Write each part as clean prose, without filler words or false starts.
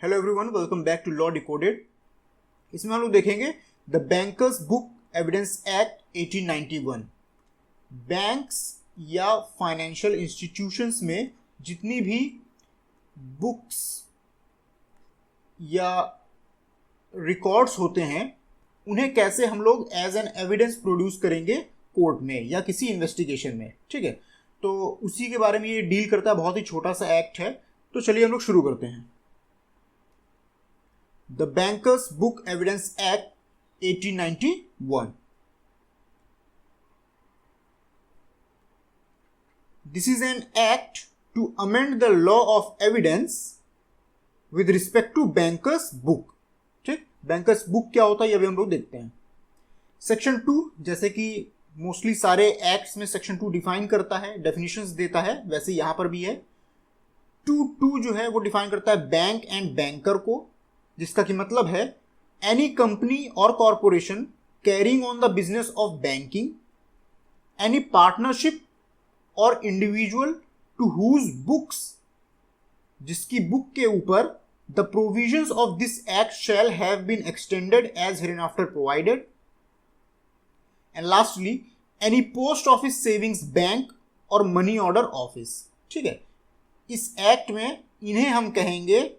Hello everyone, welcome back to Law Decoded. इसमें हम लोग देखेंगे the Bankers Book Evidence Act 1891। Banks या फाइनेंशियल इंस्टीट्यूशंस में जितनी भी बुक्स या रिकॉर्ड्स होते हैं उन्हें कैसे हम लोग एज एन एविडेंस प्रोड्यूस करेंगे कोर्ट में या किसी इन्वेस्टिगेशन में। ठीक है, तो उसी के बारे में ये डील करता है। बहुत ही छोटा सा एक्ट है, तो चलिए हम लोग शुरू करते हैं। The Bankers Book Evidence Act 1891. This is an act to amend the law of evidence with respect to Bankers Book. ठीक, Bankers Book क्या होता है ये अभी हम लोग देखते हैं। सेक्शन 2, जैसे कि मोस्टली सारे एक्ट्स में सेक्शन 2 डिफाइन करता है, डेफिनेशंस देता है, वैसे यहां पर भी है। 2 जो है वो डिफाइन करता है बैंक एंड बैंकर को, जिसका कि मतलब है एनी कंपनी और corporation carrying on the business of banking, any partnership और इंडिविजुअल टू हुज बुक्स, जिसकी बुक के ऊपर the provisions of this act shall have been extended as hereinafter provided. And lastly any post office savings bank और money order office. ठीक है, इस act में इन्हें हम कहेंगे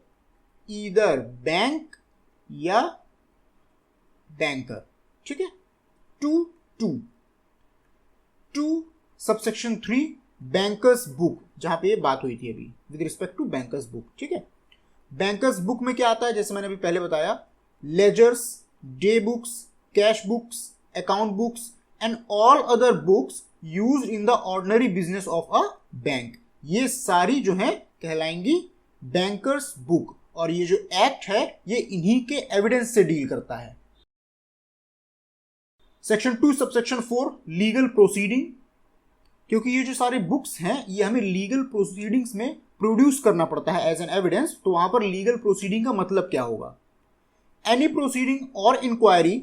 ईदर बैंक या बैंकर। ठीक है, 2 सबसेक्शन 3 बैंकर्स बुक, जहां पे ये बात हुई थी अभी with respect to bankers book. ठीक है, बैंकर्स बुक में क्या आता है, जैसे मैंने अभी पहले बताया, ledgers, day books, cash books, account books and all other books used in the ordinary business of a bank, ये सारी जो है कहलाएंगी बैंकर्स बुक। और ये जो एक्ट है ये इन्हीं के एविडेंस से डील करता है। सेक्शन 2 सबसेक्शन 4 लीगल प्रोसीडिंग, क्योंकि ये जो सारे बुक्स हैं ये हमें लीगल प्रोसीडिंग्स में प्रोड्यूस करना पड़ता है एज एन एविडेंस, तो वहां पर लीगल प्रोसीडिंग का मतलब क्या होगा। एनी प्रोसीडिंग और inquiry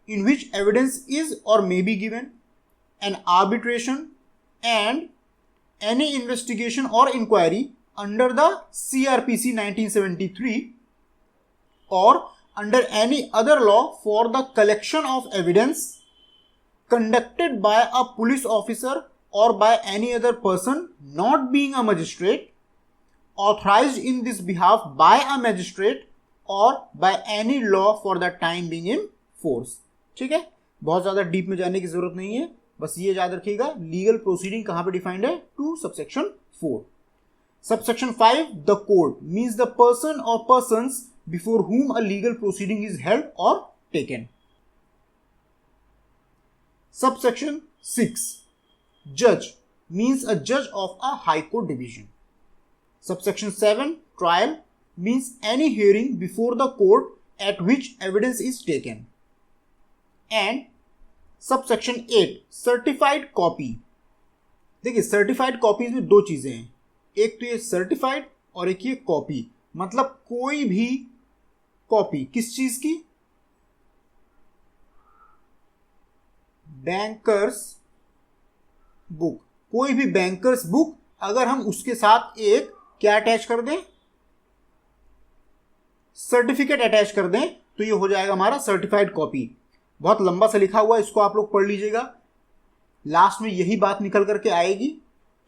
in which evidence is और may be given, an arbitration and any investigation और inquiry under the CRPC 1973 or under any other law for the collection of evidence conducted by a police officer or by any other person not being a magistrate, authorized in this behalf by a magistrate or by any law for the time being in force. ठीक है, बहुत ज्यादा deep में जाने की जरूरत नहीं है, बस ये याद रखिएगा लीगल प्रोसीडिंग कहां पे डिफाइंड है, 2 subsection 4। Subsection 5, the court means the person or persons before whom a legal proceeding is held or taken. Subsection 6, judge means a judge of a high court division. Subsection 7, trial means any hearing before the court at which evidence is taken. And subsection 8, certified copy. देखिए certified copies में 2 चीजें हैं, एक तो ये certified और एक ये कॉपी। मतलब कोई भी कॉपी किस चीज की, बैंकर्स बुक, कोई भी बैंकर्स बुक अगर हम उसके साथ एक क्या अटैच कर दें, सर्टिफिकेट अटैच कर दें, तो ये हो जाएगा हमारा सर्टिफाइड कॉपी। बहुत लंबा सा लिखा हुआ है, इसको आप लोग पढ़ लीजिएगा, लास्ट में यही बात निकल करके आएगी।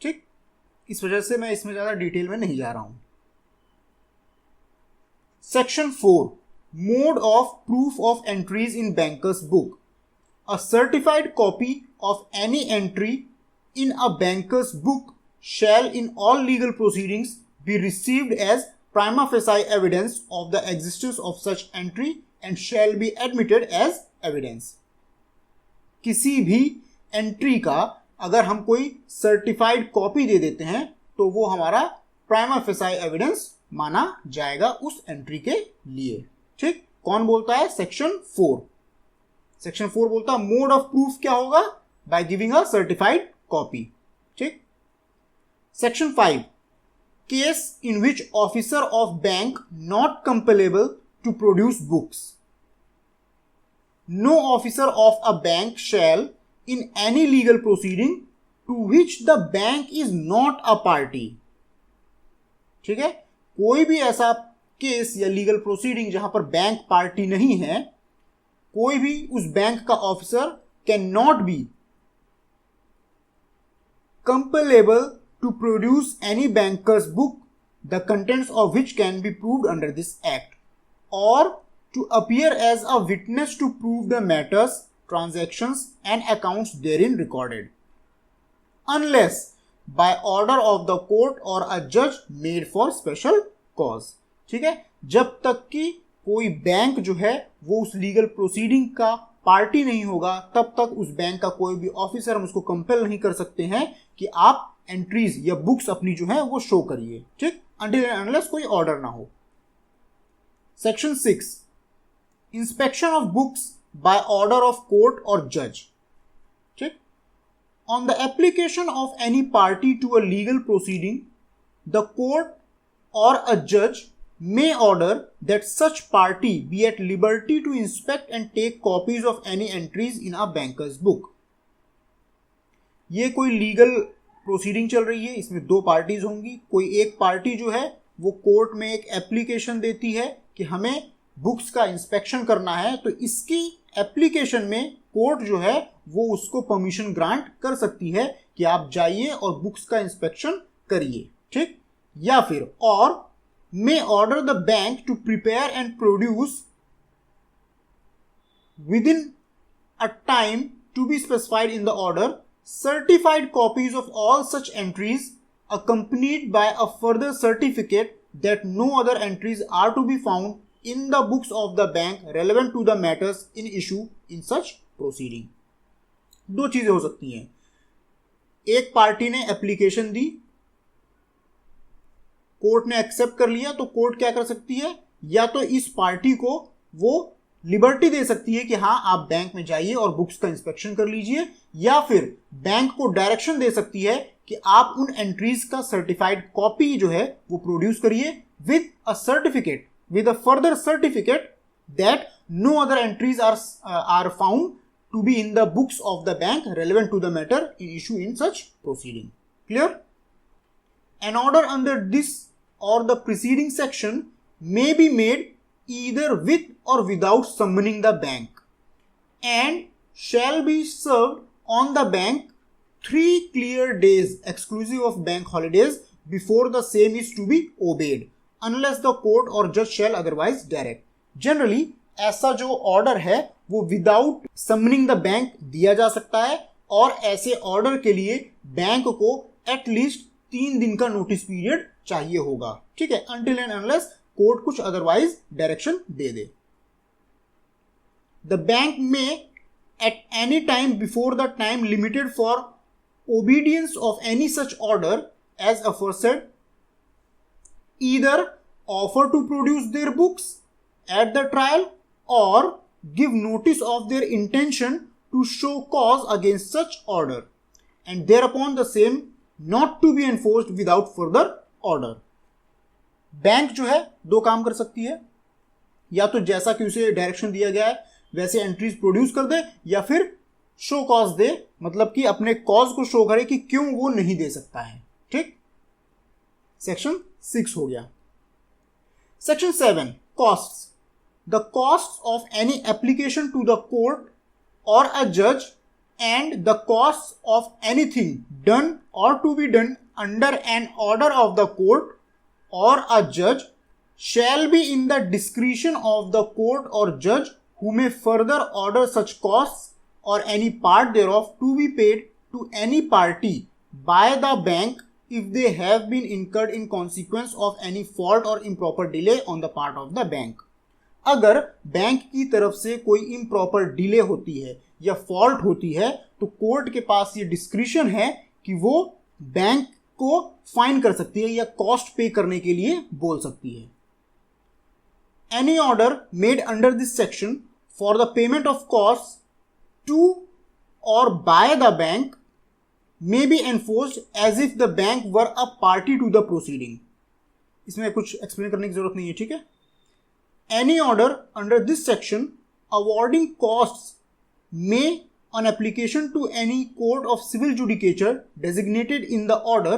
ठीक, इस वजह से मैं इसमें ज्यादा डिटेल में नहीं जा रहा हूं। Section 4 mode of proof of entries in bankers book, a certified copy of any entry in a bankers book shall in all legal proceedings be received as prima facie evidence of the existence of such entry and shall be admitted as evidence. किसी भी entry का अगर हम कोई certified copy दे देते हैं तो वो हमारा प्राइमा फेसाई एविडेंस माना जाएगा उस एंट्री के लिए। ठीक, कौन बोलता है, सेक्शन 4। सेक्शन 4 बोलता है मोड ऑफ प्रूफ क्या होगा, by giving a certified copy. ठीक, section 5 case in which officer of bank not compellable to produce books, no officer of a bank shall in any legal proceeding to which the bank is not a party। ठीक है, कोई भी ऐसा case या legal proceeding जहां पर bank party नहीं है, कोई भी उस बैंक का officer can not be compellable to produce any banker's book, the contents of which can be proved under this act, or to appear as a witness to prove the matters, transactions and accounts therein recorded, unless by order of the court or a judge made for special cause. ठीक है, जब तक कि कोई bank जो है वो उस लीगल प्रोसीडिंग का पार्टी नहीं होगा, तब तक उस बैंक का कोई भी ऑफिसर हम उसको कंपेल नहीं कर सकते हैं कि आप एंट्रीज या बुक्स अपनी जो है वो शो करिए, ठीक, अनटिल एंड अनलेस कोई ऑर्डर ना हो. Section 6, inspection of books by order of court or जज. ठीक, on the application of any party to a legal proceeding, the court or a जज may order that such party be at liberty to inspect and take copies of any entries in a banker's book. ये कोई legal proceeding चल रही है, इसमें दो parties होंगी. कोई एक पार्टी जो है वो कोर्ट में एक एप्लीकेशन देती है कि हमें बुक्स का इंस्पेक्शन करना है, तो इसकी एप्लीकेशन में कोर्ट जो है वो उसको परमिशन ग्रांट कर सकती है कि आप जाइए और बुक्स का इंस्पेक्शन करिए. ठीक, या फिर और may order the bank to prepare and produce within a time to be specified in the order certified copies of all such entries, accompanied by a further certificate that no other entries are to be found in the books of the bank relevant to the matters in issue in such proceeding. दो चीजें हो सकती हैं. एक party ने application दी, court ने accept कर लिया, तो कोर्ट क्या कर सकती है, या तो इस पार्टी को वो लिबर्टी दे सकती है कि हाँ आप बैंक में जाइए और बुक्स का इंस्पेक्शन कर लीजिए, या फिर बैंक को डायरेक्शन दे सकती है कि आप उन एंट्रीज का सर्टिफाइड कॉपी जो है वो प्रोड्यूस करिए with a certificate, with a further certificate that no other entries are found to be in the books of the bank relevant to the matter in issue in such proceeding. Clear? An order under this or the preceding section may be made either with or without summoning the bank, and shall be served on the bank 3 clear days exclusive of bank holidays before the same is to be obeyed, unless the court or judge shall otherwise direct. Generally ऐसा जो order है वो without summoning the bank दिया जा सकता है, और ऐसे ऑर्डर के लिए बैंक को एटलीस्ट 3 दिन का नोटिस पीरियड चाहिए होगा. ठीक है, अनटिल एंड अनलेस कोर्ट कुछ अदरवाइज डायरेक्शन दे दे. द बैंक में at any time before the time limited for obedience of any such order as aforesaid either offer to produce their books at the trial और give notice of their intention to show cause against such order and thereupon the same not to be enforced without further order. Bank जो है दो काम कर सकती है, या तो जैसा कि उसे डायरेक्शन दिया गया है वैसे एंट्रीज प्रोड्यूस कर दे, या फिर शो कॉज दे, मतलब कि अपने कॉज को शो करे कि क्यों वो नहीं दे सकता है. ठीक, सेक्शन 6 हो गया. Section 7, costs. The cost of any application to the court or a जज and the costs of anything done or to be done under an order of the court or a judge shall be in the discretion of the court or judge, who may further order such costs or any part thereof to be paid to any party by the bank if they have been incurred in consequence of any fault or improper delay on the part of the bank. अगर bank की तरफ से कोई improper delay होती है या fault होती है, तो कोर्ट के पास ये डिस्क्रिशन है कि वो बैंक को फाइन कर सकती है या कॉस्ट पे करने के लिए बोल सकती है. Any order made under this section for the payment of cost to और by the bank may be enforced as if the bank were a party to the proceeding. इसमें कुछ एक्सप्लेन करने की जरूरत नहीं है. ठीक है, any order under this section awarding costs may on application to any court of civil judicature designated in the order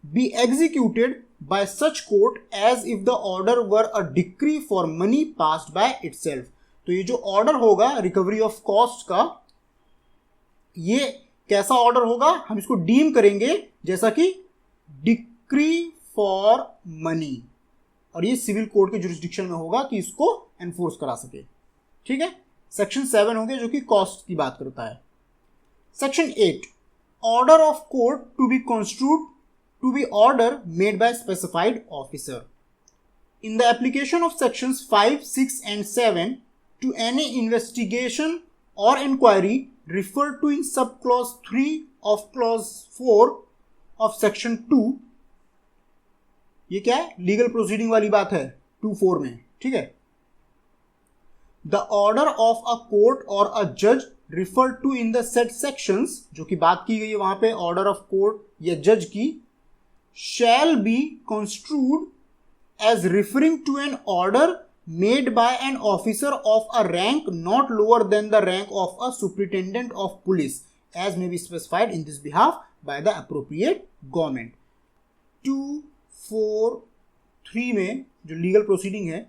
be executed by such court as if the order were a decree for money passed by itself. तो ये जो order होगा recovery of cost का, ये कैसा order होगा, हम इसको डीम करेंगे जैसा कि डिक्री फॉर मनी, और ये सिविल कोर्ट के जुरिस्डिक्शन में होगा कि इसको एनफोर्स करा सके। ठीक है, सेक्शन 7 हो गया जो कि कॉस्ट की बात करता है। Section 8, order of court to be construed to be order made by specified officer. In the application of sections 5, 6 and 7 to any investigation or inquiry referred to in subclause 3 of clause 4 of section 2, ये क्या है, legal proceeding वाली बात है 2(4) में। ठीक है, the order of a court or a judge referred to in the said sections, जो कि बात की गई है वहां पे ऑर्डर ऑफ कोर्ट या जज की, shall be construed as referring to an order made by an officer of a rank not lower than the rank of a superintendent of police as may be specified in this behalf by the appropriate government. 2(4)(3) में जो legal proceeding है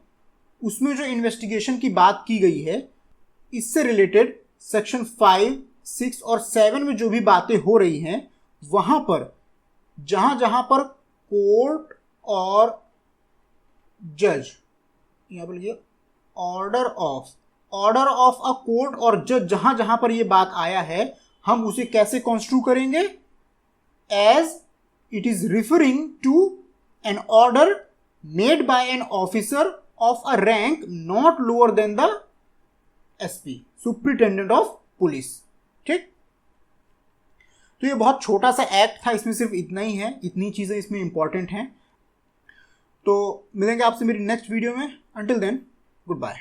उसमें जो investigation की बात की गई है, इससे रिलेटेड सेक्शन 5, 6 और 7 में जो भी बातें हो रही हैं, वहां पर जहां पर कोर्ट और जज, यहां पर लिखिए order of a court or जज, जहां पर ये बात आया है, हम उसे कैसे कंस्ट्रू करेंगे, as it is referring to an order made by an officer of a rank not lower than the SP, superintendent of police. ठीक, तो ये बहुत छोटा सा एक्ट था, इसमें सिर्फ इतना ही है, इतनी चीज़ें इसमें इंपॉर्टेंट हैं। तो मिलेंगे आपसे मेरी नेक्स्ट वीडियो में। Until then, good bye.